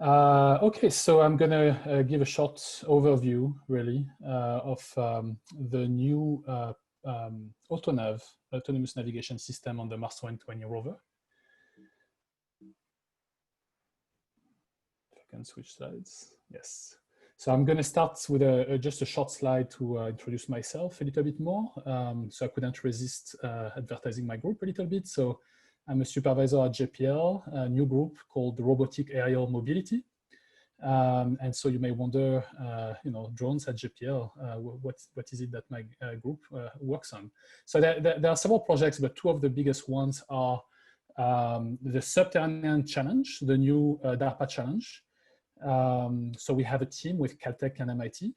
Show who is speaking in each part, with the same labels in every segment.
Speaker 1: Okay, so I'm going to give a short overview, really, of the new AutoNav, autonomous navigation system on the Mars 2020 rover. If I can switch slides. Yes. So I'm going to start with just a short slide to introduce myself a little bit more. So I couldn't resist advertising my group a little bit. So I'm a supervisor at JPL, a new group called Robotic Aerial Mobility. And so you may wonder, drones at JPL, what is it that my group works on? So there are several projects, but two of the biggest ones are the Subterranean Challenge, the new DARPA challenge. So we have a team with Caltech and MIT.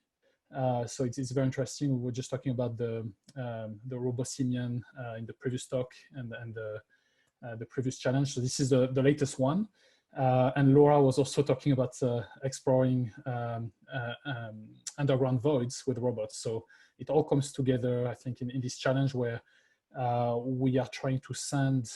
Speaker 1: So it's very interesting. We were just talking about the RoboSimian in the previous talk and the previous challenge. So this is the latest one. And Laura was also talking about exploring underground voids with robots. So it all comes together, I think, in this challenge where we are trying to send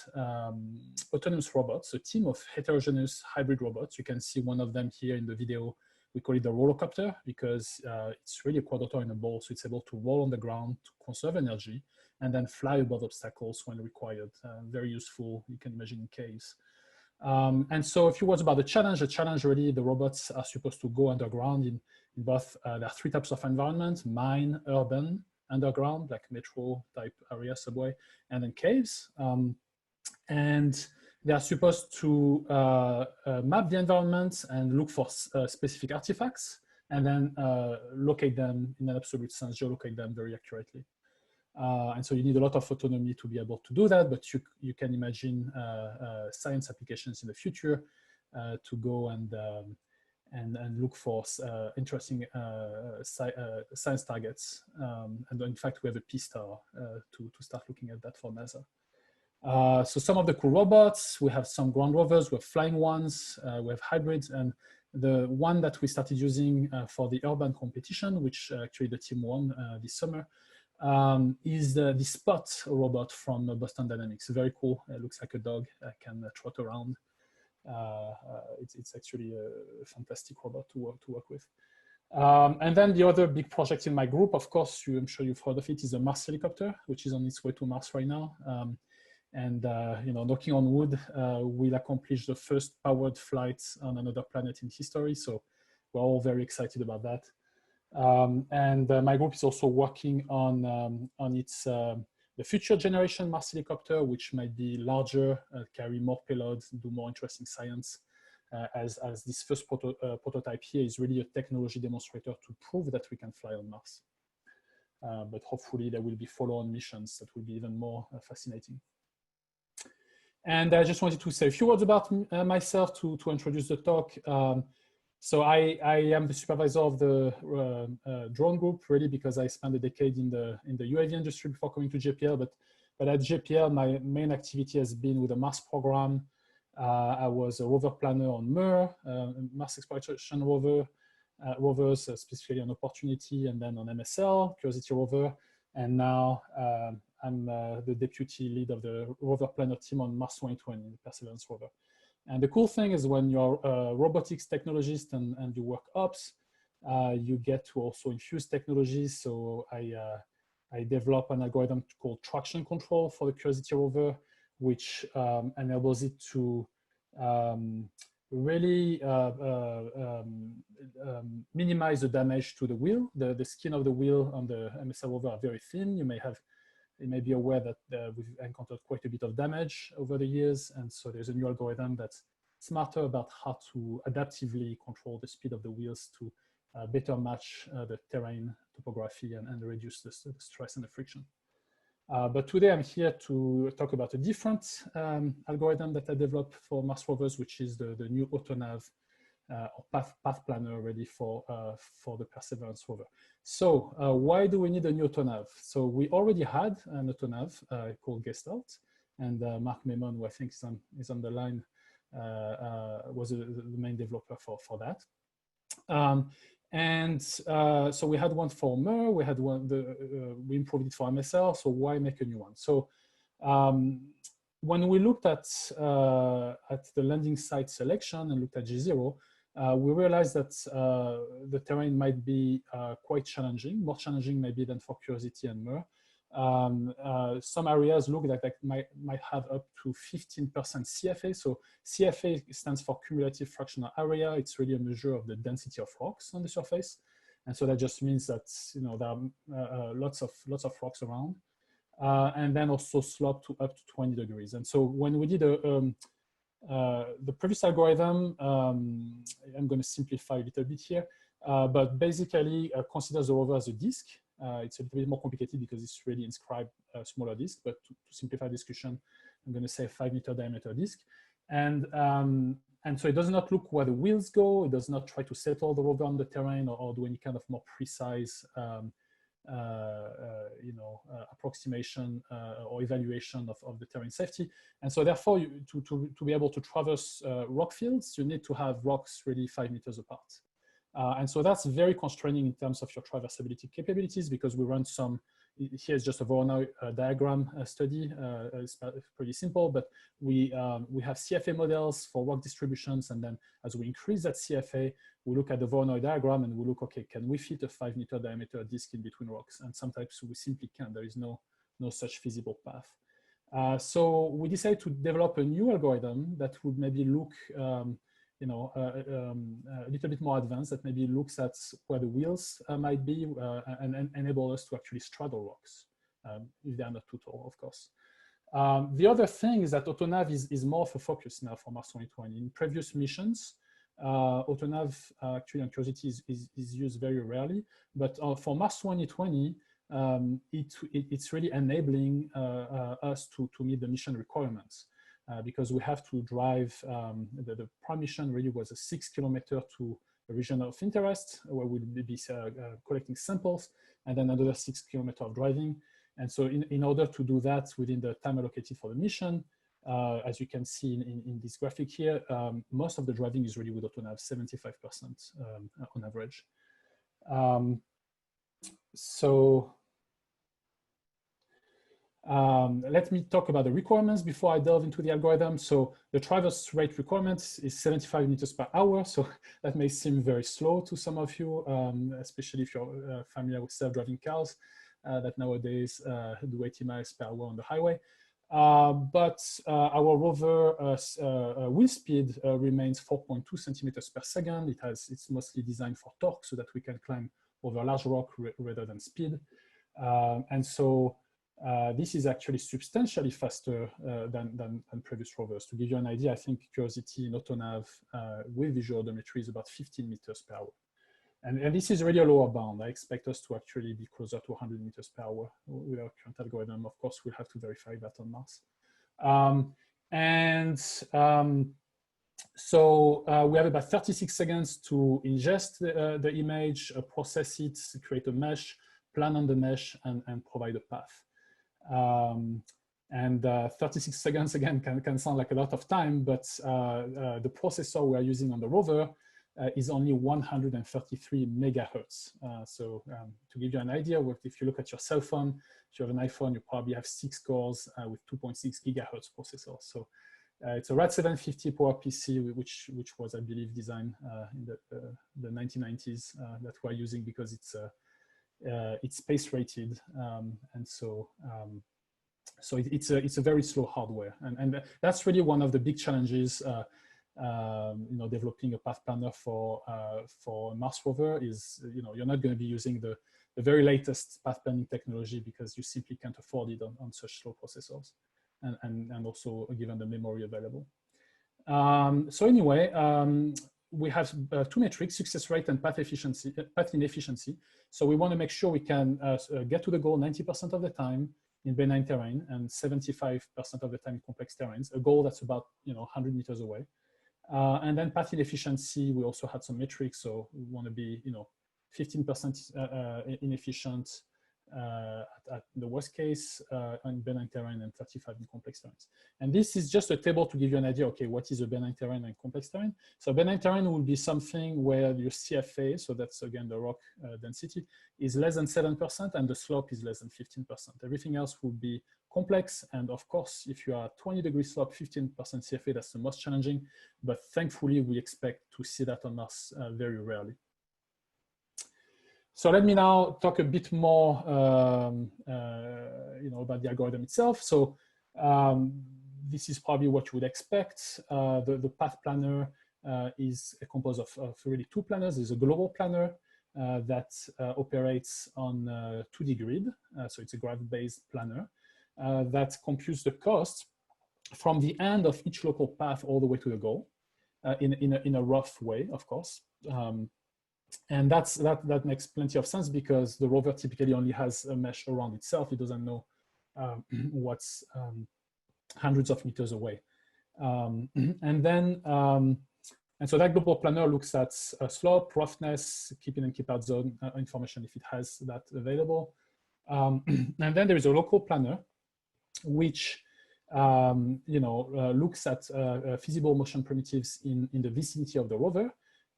Speaker 1: autonomous robots, a team of heterogeneous hybrid robots. You can see one of them here in the video. We call it the rollercopter because it's really a quadrotor in a ball, so it's able to roll on the ground to conserve energy and then fly above obstacles when required. Very useful, you can imagine, in caves. And so a few words about the challenge. The challenge, really, the robots are supposed to go underground in both, there are three types of environment: mine, urban, underground, like metro type area, subway, and then caves. And they are supposed to map the environment and look for specific artifacts, and then locate them in an absolute sense, geolocate them very accurately. And so you need a lot of autonomy to be able to do that, but you can imagine science applications in the future to go and look for interesting science targets. And in fact, we have a P-star to start looking at that for NASA. So some of the cool robots, we have some ground rovers, we have flying ones, we have hybrids, and the one that we started using for the urban competition, which actually the team won this summer, is the Spot robot from Boston Dynamics. Very cool. It looks like a dog, can trot around. It's actually a fantastic robot to work with. And then the other big project in my group, of course, I'm sure you've heard of it, is the Mars helicopter, which is on its way to Mars right now. And knocking on wood, we'll accomplish the first powered flight on another planet in history. So we're all very excited about that. And my group is also working on its the future generation Mars helicopter, which might be larger, carry more payloads, do more interesting science. As this first prototype here is really a technology demonstrator to prove that we can fly on Mars. But hopefully there will be follow-on missions that will be even more fascinating. And I just wanted to say a few words about myself to introduce the talk. So I am the supervisor of the drone group, really, because I spent a decade in the UAV industry before coming to JPL. But at JPL, my main activity has been with the Mars program. I was a rover planner on MER, Mars Exploration rovers, specifically on Opportunity, and then on MSL, Curiosity rover. And now I'm the deputy lead of the rover planner team on Mars 2020, the Perseverance rover. And the cool thing is when you're a robotics technologist and you work ops, you get to also infuse technologies. So I developed an algorithm called traction control for the Curiosity rover, which enables it to really minimize the damage to the wheel. The skin of the wheel on the MSL rover are very thin. You may be aware that we've encountered quite a bit of damage over the years. And so there's a new algorithm that's smarter about how to adaptively control the speed of the wheels to better match the terrain topography and reduce the stress and the friction. But today I'm here to talk about a different algorithm that I developed for Mars rovers, which is the new AutoNav or path planner ready for the Perseverance rover. So why do we need a new AutoNav? So we already had an AutoNav called Gestalt, and Mark Memon, who I think is on the line, was the main developer for that. So we had one for MER, we had one, we improved it for MSL, so why make a new one? So when we looked at the landing site selection and looked at G0, we realized that the terrain might be quite challenging, more challenging maybe than for Curiosity and MER. Some areas look like that might have up to 15% CFA. So CFA stands for cumulative fractional area. It's really a measure of the density of rocks on the surface. And so that just means that, you know, there are lots of rocks around. And then also slope to up to 20 degrees. And so when we did the previous algorithm, I'm going to simplify a little bit here, but basically considers the rover as a disk. It's a little bit more complicated because it's really inscribed a smaller disk, but to simplify the discussion, I'm going to say a 5-meter diameter disk. And so it does not look where the wheels go. It does not try to settle the rover on the terrain or do any kind of more precise approximation or evaluation of the terrain safety. And so therefore, to be able to traverse rock fields, you need to have rocks really 5 meters apart. And so that's very constraining in terms of your traversability capabilities, because we run some, here's just a Voronoi diagram study. It's pretty simple, but we have CFA models for rock distributions. And then as we increase that CFA, we look at the Voronoi diagram and we look, okay, can we fit a 5-meter diameter disk in between rocks? And sometimes we simply can't. There is no such feasible path. So we decided to develop a new algorithm that would maybe look a little bit more advanced, that maybe looks at where the wheels might be and enable us to actually straddle rocks, if they are not too tall, of course. The other thing is that AutoNav is more of a focus now for Mars 2020. In previous missions, AutoNav actually on Curiosity is used very rarely, but for Mars 2020, it's really enabling us to meet the mission requirements. Because we have to drive, the prime mission really was a 6 kilometer to a region of interest where we'll be collecting samples, and then another 6 kilometer of driving. And so in order to do that within the time allocated for the mission, as you can see in this graphic here, most of the driving is really with AutoNav, 75% on average. Let me talk about the requirements before I delve into the algorithm. So the traverse rate requirement is 75 meters per hour. So that may seem very slow to some of you, especially if you're familiar with self-driving cars that nowadays do 80 miles per hour on the highway. But our rover wheel speed remains 4.2 centimeters per second. It's mostly designed for torque so that we can climb over large rock rather than speed. And so this is actually substantially faster than previous rovers. To give you an idea, I think Curiosity in AutoNav with visual odometry is about 15 meters per hour. And this is really a lower bound. I expect us to actually be closer to 100 meters per hour with our current algorithm. Of course, we'll have to verify that on Mars. So we have about 36 seconds to ingest the image, process it, create a mesh, plan on the mesh, and provide a path. 36 seconds, again, can sound like a lot of time, but the processor we are using on the rover is only 133 megahertz. So to give you an idea, if you look at your cell phone, if you have an iPhone, you probably have 6 cores with 2.6 gigahertz processor. So it's a Rad 750 PowerPC, which was, I believe, designed in the 1990s that we're using because it's space rated, and so it's a very slow hardware, and that's really one of the big challenges. Developing a path planner for Mars rover is, you're not going to be using the very latest path planning technology because you simply can't afford it on such slow processors, and also given the memory available. So anyway, we have 2 metrics: success rate and path inefficiency. So we want to make sure we can get to the goal 90% of the time in benign terrain and 75% of the time in complex terrains, a goal that's about 100 meters away. And then path inefficiency, we also had some metrics. So we want to be 15% inefficient at the worst case on benign terrain and 35 in complex terrains. And this is just a table to give you an idea, okay, what is a benign terrain and complex terrain? So benign terrain will be something where your CFA, so that's again the rock density, is less than 7% and the slope is less than 15%. Everything else will be complex. And of course, if you are 20-degree slope, 15% CFA, that's the most challenging. But thankfully, we expect to see that on Mars very rarely. So let me now talk a bit more about the algorithm itself. So this is probably what you would expect. The path planner is composed of really two planners. There's a global planner that operates on 2D grid. So it's a graph-based planner that computes the cost from the end of each local path all the way to the goal in a rough way, of course. And that makes plenty of sense because the rover typically only has a mesh around itself. It doesn't know what's hundreds of meters away. And so that global planner looks at slope, roughness, keep in and keep out zone information if it has that available. And then there is a local planner which looks at feasible motion primitives in the vicinity of the rover.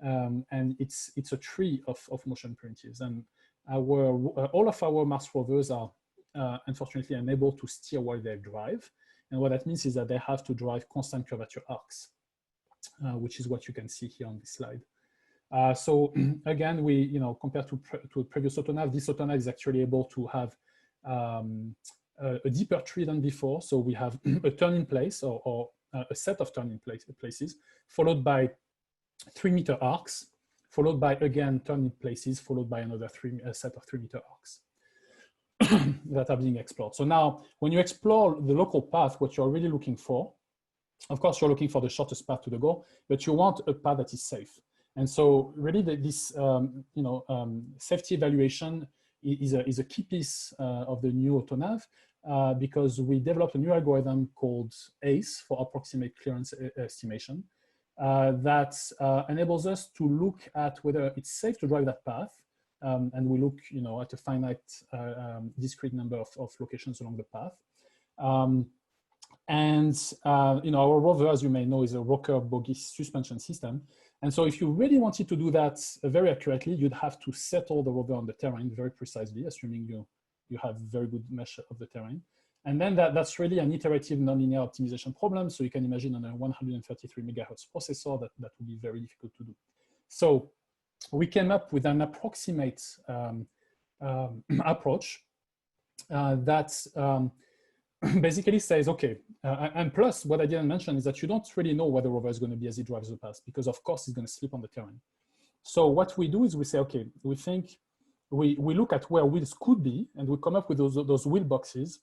Speaker 1: And it's a tree of motion primitives. And all of our Mars rovers are unfortunately unable to steer while they drive. And what that means is that they have to drive constant curvature arcs, which is what you can see here on this slide. So again, compared to a previous autonav, this autonav is actually able to have a deeper tree than before. So we have a turn in place or a set of turn in places, followed by 3-meter arcs, followed by, again, turn in places, followed by another set of 3-meter arcs that are being explored. So now, when you explore the local path, what you're really looking for, of course, you're looking for the shortest path to the goal, but you want a path that is safe. And so really this safety evaluation is a key piece of the new autonav because we developed a new algorithm called ACE for approximate clearance estimation. That enables us to look at whether it's safe to drive that path, and we look, at a finite, discrete number of locations along the path. Our rover, as you may know, is a rocker bogie suspension system, and so if you really wanted to do that very accurately, you'd have to settle the rover on the terrain very precisely, assuming you have very good mesh of the terrain. And then that's really an iterative nonlinear optimization problem. So you can imagine on a 133 megahertz processor that would be very difficult to do. So we came up with an approximate approach that basically says, okay, and plus what I didn't mention is that you don't really know where the rover is going to be as it drives the path because of course it's going to slip on the terrain. So what we do is we say, okay, we think we look at where wheels could be and we come up with those wheel boxes.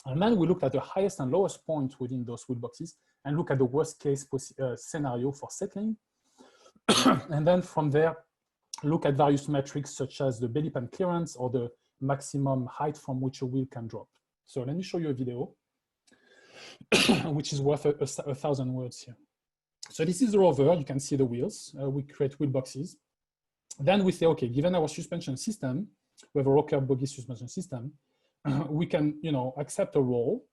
Speaker 1: And then we looked at the highest and lowest point within those wheel boxes and look at the worst case scenario for settling. And then from there, look at various metrics such as the belly pan clearance or the maximum height from which a wheel can drop. So let me show you a video, which is worth 1,000 words here. So this is the rover. You can see the wheels. We create wheel boxes. Then we say, okay, given our suspension system, we have a rocker bogie suspension system, we can, accept a roll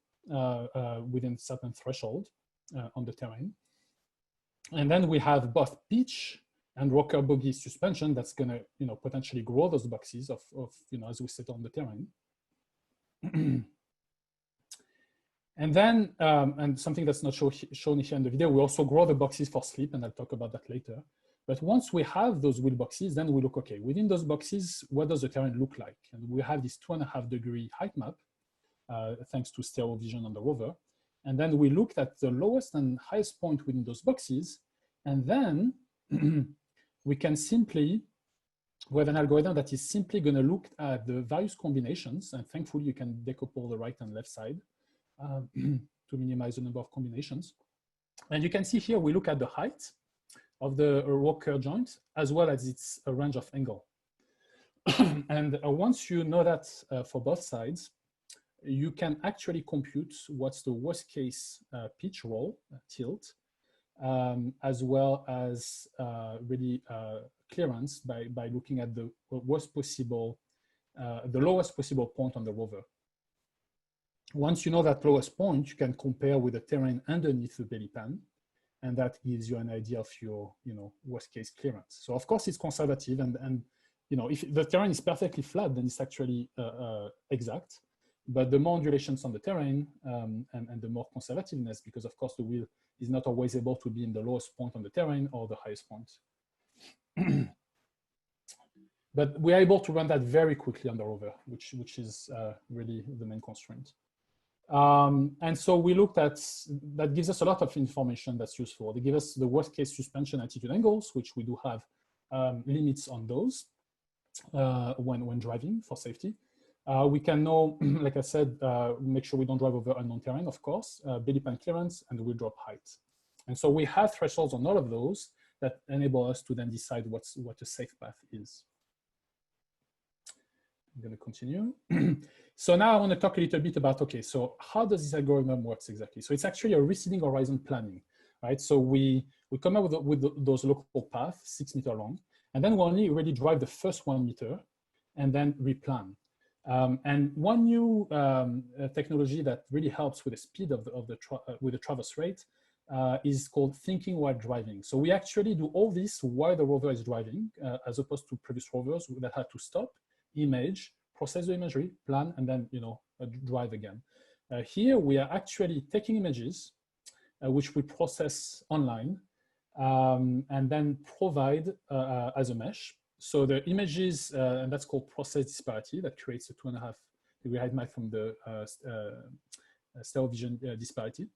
Speaker 1: within a certain threshold on the terrain. And then we have both pitch and rocker bogie suspension that's going to, potentially grow those boxes of as we set on the terrain. And then, and something that's not shown here in the video, we also grow the boxes for sleep, and I'll talk about that later. But once we have those wheel boxes, then we look, okay, within those boxes, what does the terrain look like? And we have this 2.5-degree height map, thanks to stereo vision on the rover. And then we looked at the lowest and highest point within those boxes. And then we can simply, we have an algorithm that is simply going to look at the various combinations. And thankfully, you can decouple the right and left side to minimize the number of combinations. And you can see here, we look at the height of the rocker joint, as well as its range of angle. And once you know that for both sides, you can actually compute what's the worst case pitch roll, tilt, as well as really clearance by looking at the worst possible the lowest possible point on the rover. Once you know that lowest point, you can compare with the terrain underneath the belly pan, and that gives you an idea of your, worst case clearance. So of course it's conservative, and if the terrain is perfectly flat, then it's actually exact. But the more undulations on the terrain, and the more conservativeness, because of course the wheel is not always able to be in the lowest point on the terrain or the highest point. But we are able to run that very quickly on the rover, which is really the main constraint. And so we looked at, that gives us a lot of information that's useful. They give us the worst case suspension attitude angles, which we do have limits on those when driving for safety. We can know, like I said, make sure we don't drive over unknown terrain, of course, belly pan clearance, and wheel drop height. And so we have thresholds on all of those that enable us to then decide what a safe path is. I'm going to continue. So now I want to talk a little bit about, okay, so how does this algorithm works exactly? So it's actually a receding horizon planning, right? So we come up with those local paths, 6 meters long, and then we only really drive the first 1 meter and then replan. And one new technology that really helps with the speed with the traverse rate is called thinking while driving. So we actually do all this while the rover is driving, as opposed to previous rovers that had to stop, image, process the imagery, plan, and then drive again. Here we are actually taking images, which we process online, and then provide as a mesh. So the images, and that's called process disparity, that creates a 2.5 degree height map from the stereo vision disparity.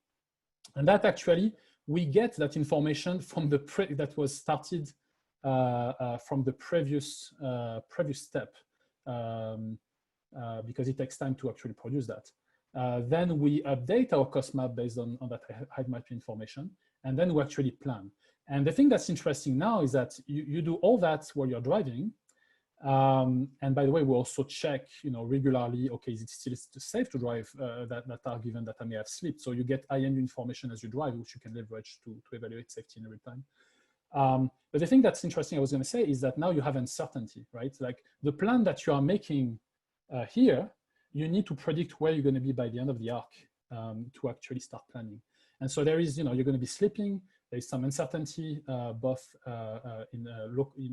Speaker 1: And that actually, we get that information from the that was started from the previous step, because it takes time to actually produce that. Then we update our cost map based on that height map information, and then we actually plan. And the thing that's interesting now is that you do all that while you're driving. And by the way, we also check, regularly, okay, is it still safe to drive that are given that I may have slipped? So you get INU information as you drive, which you can leverage to evaluate safety in real time. But the thing that's interesting, I was going to say, is that now you have uncertainty, right? Like the plan that you are making here, you need to predict where you're going to be by the end of the arc to actually start planning. And so there is, you're going to be slipping. There is some uncertainty, both in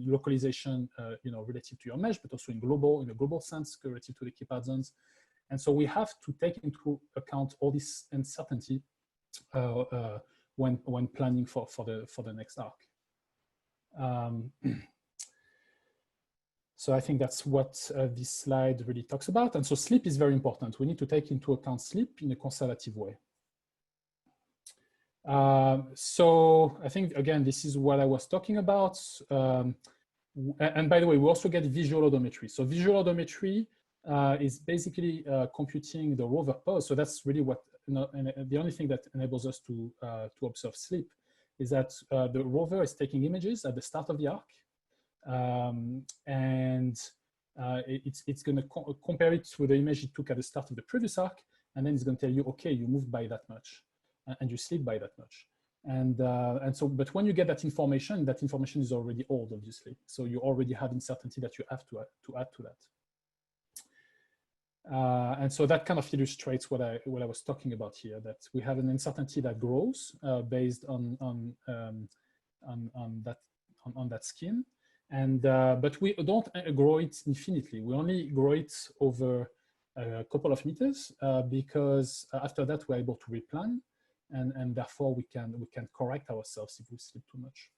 Speaker 1: localization, relative to your mesh, but also in a global sense relative to the key path zones. And so we have to take into account all this uncertainty when planning for the next arc. So I think that's what this slide really talks about. And so slip is very important. We need to take into account slip in a conservative way. So I think, again, this is what I was talking about. And by the way, we also get visual odometry. So visual odometry is basically computing the rover pose. So that's really what, the only thing that enables us to observe slip is that the rover is taking images at the start of the arc. And it's going to compare it with the image it took at the start of the previous arc. And then it's going to tell you, okay, you moved by that much. And you slip by that much. And so, but when you get that information is already old, obviously. So you already have uncertainty that you have to add to that. And so that kind of illustrates what I was talking about here, that we have an uncertainty that grows based on that skin. And but we don't grow it infinitely. We only grow it over a couple of meters because after that we're able to replan. And therefore we can correct ourselves if we slip too much.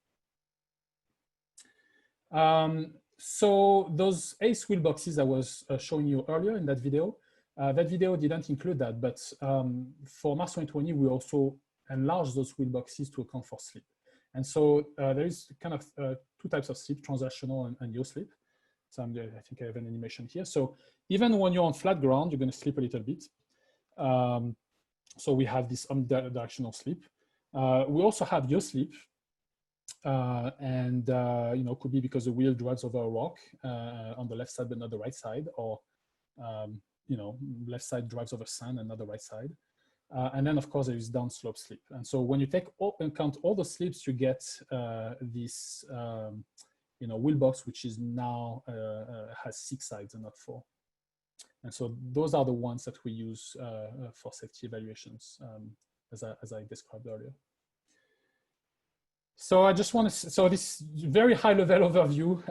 Speaker 1: So those ACE wheel boxes I was showing you earlier in that video didn't include that, but for Mars 2020 we also enlarged those wheel boxes to account for slip. And so there is kind of two types of slip, transactional and yaw slip. So I think I have an animation here. So even when you're on flat ground, you're going to slip a little bit. So we have this omnidirectional slip. We also have yaw slip, and could be because the wheel drives over a rock on the left side but not the right side, or left side drives over sand and not the right side. And then of course there is downslope slip. And so when you take count all the slips, you get this wheel box, which is now has 6 sides and not 4. And so those are the ones that we use for safety evaluations, as I described earlier. So I just want to, so this very high level overview,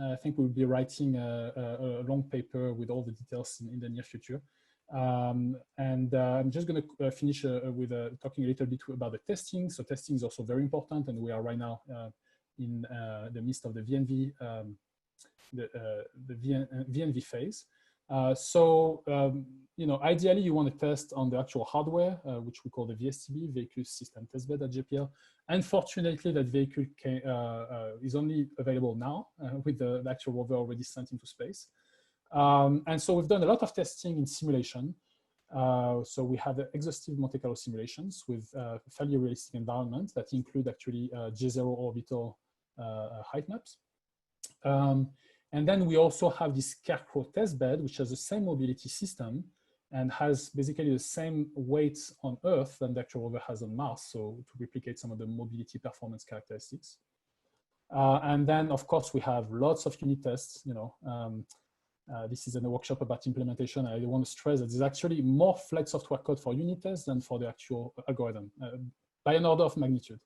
Speaker 1: I think we'll be writing a long paper with all the details in the near future. I'm just going to finish with talking a little bit about the testing. So testing is also very important, and we are right now in the midst of the VNV, VNV phase. You know, ideally you want to test on the actual hardware, which we call the VSTB, Vehicle System Testbed at JPL. Unfortunately, that vehicle is only available now with the actual rover already sent into space. And so we've done a lot of testing in simulation. So we have exhaustive Monte Carlo simulations with fairly realistic environments that include actually J0 orbital height maps. And then we also have this Scarecrow testbed, which has the same mobility system and has basically the same weight on Earth than the actual rover has on Mars, so to replicate some of the mobility performance characteristics. And then, of course, we have lots of unit tests. You know, this is a workshop about implementation. I want to stress that there's actually more flight software code for unit tests than for the actual algorithm, by an order of magnitude.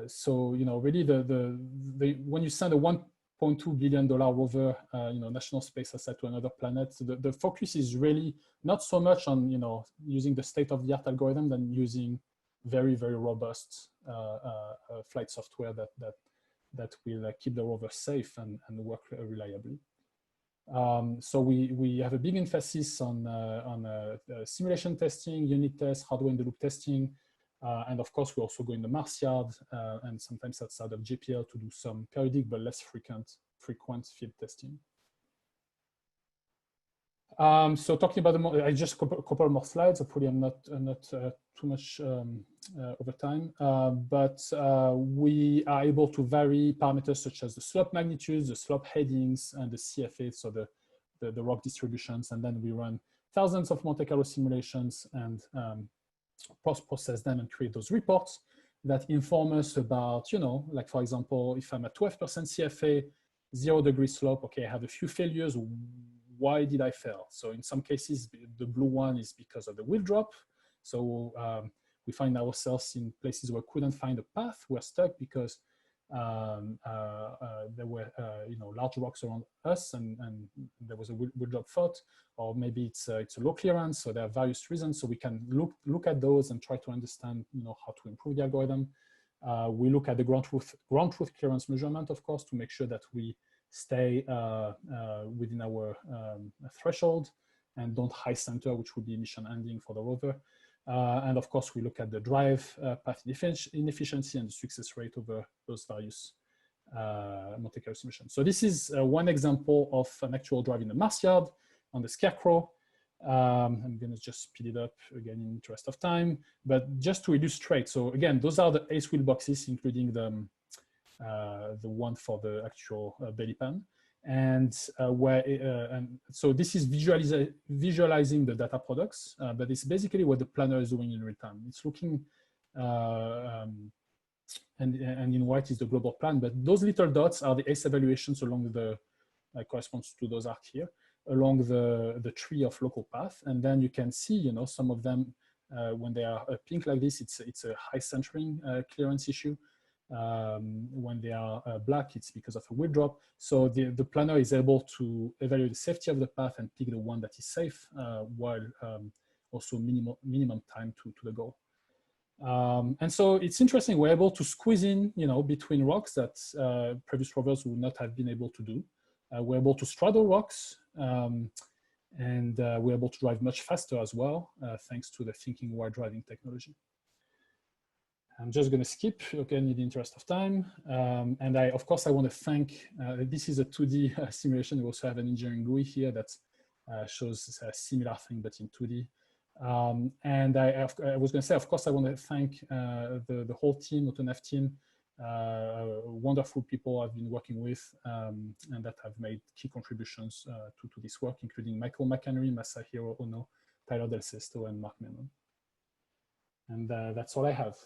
Speaker 1: So, you know, really when you send a $1.2 billion rover, you know, national space asset to another planet, the focus is really not so much on, you know, using the state-of-the-art algorithm than using very, very robust flight software that will keep the rover safe and work reliably. So we have a big emphasis on simulation testing, unit tests, hardware-in-the-loop testing, and of course, we also go in the Mars yard and sometimes outside of JPL to do some periodic but less frequent field testing. So talking about I just a couple more slides. Hopefully, I'm not too much over time. But we are able to vary parameters such as the slope magnitudes, the slope headings, and the CFA, so the rock distributions. And then we run thousands of Monte Carlo simulations and process them and create those reports that inform us about, you know, like for example, if I'm at 12% CFA, 0-degree slope, okay, I have a few failures. Why did I fail? So in some cases, the blue one is because of the wheel drop. So we find ourselves in places where we couldn't find a path. We're stuck because there were you know, large rocks around us and there was a wheel drop fault, or maybe it's a low clearance. So there are various reasons. So we can look at those and try to understand, you know, how to improve the algorithm. We look at the ground truth clearance measurement, of course, to make sure that we stay within our threshold and don't high center, which would be emission ending for the rover. And of course, we look at the drive path inefficiency and the success rate over those various Monte Carlo simulations. So this is one example of an actual drive in the Mars yard on the Scarecrow. I'm going to just speed it up again in interest of time, but just to illustrate. So again, those are the ace wheel boxes, including the one for the actual belly pan. And so this is visualizing the data products, but it's basically what the planner is doing in real time. It's looking, and in white is the global plan, but those little dots are the ACE evaluations along the, corresponds to those arcs here, along the tree of local path. And then you can see, you know, some of them, when they are pink like this, it's a high centering clearance issue. When they are black, it's because of a wheel drop. So the planner is able to evaluate the safety of the path and pick the one that is safe, while also minimum time to the goal. And so it's interesting, we're able to squeeze in, you know, between rocks that previous rovers would not have been able to do. We're able to straddle rocks, and we're able to drive much faster as well, thanks to the thinking while driving technology. I'm just going to skip, again, in the interest of time. And of course, I want to thank, this is a 2D simulation. We also have an engineering GUI here that shows a similar thing, but in 2D. And I was going to say, of course, I want to thank the whole team, AutoNav team, wonderful people I've been working with, and that have made key contributions to this work, including Michael McHenry, Masahiro Ono, Tyler Del Sesto, and Mark Menon. And that's all I have.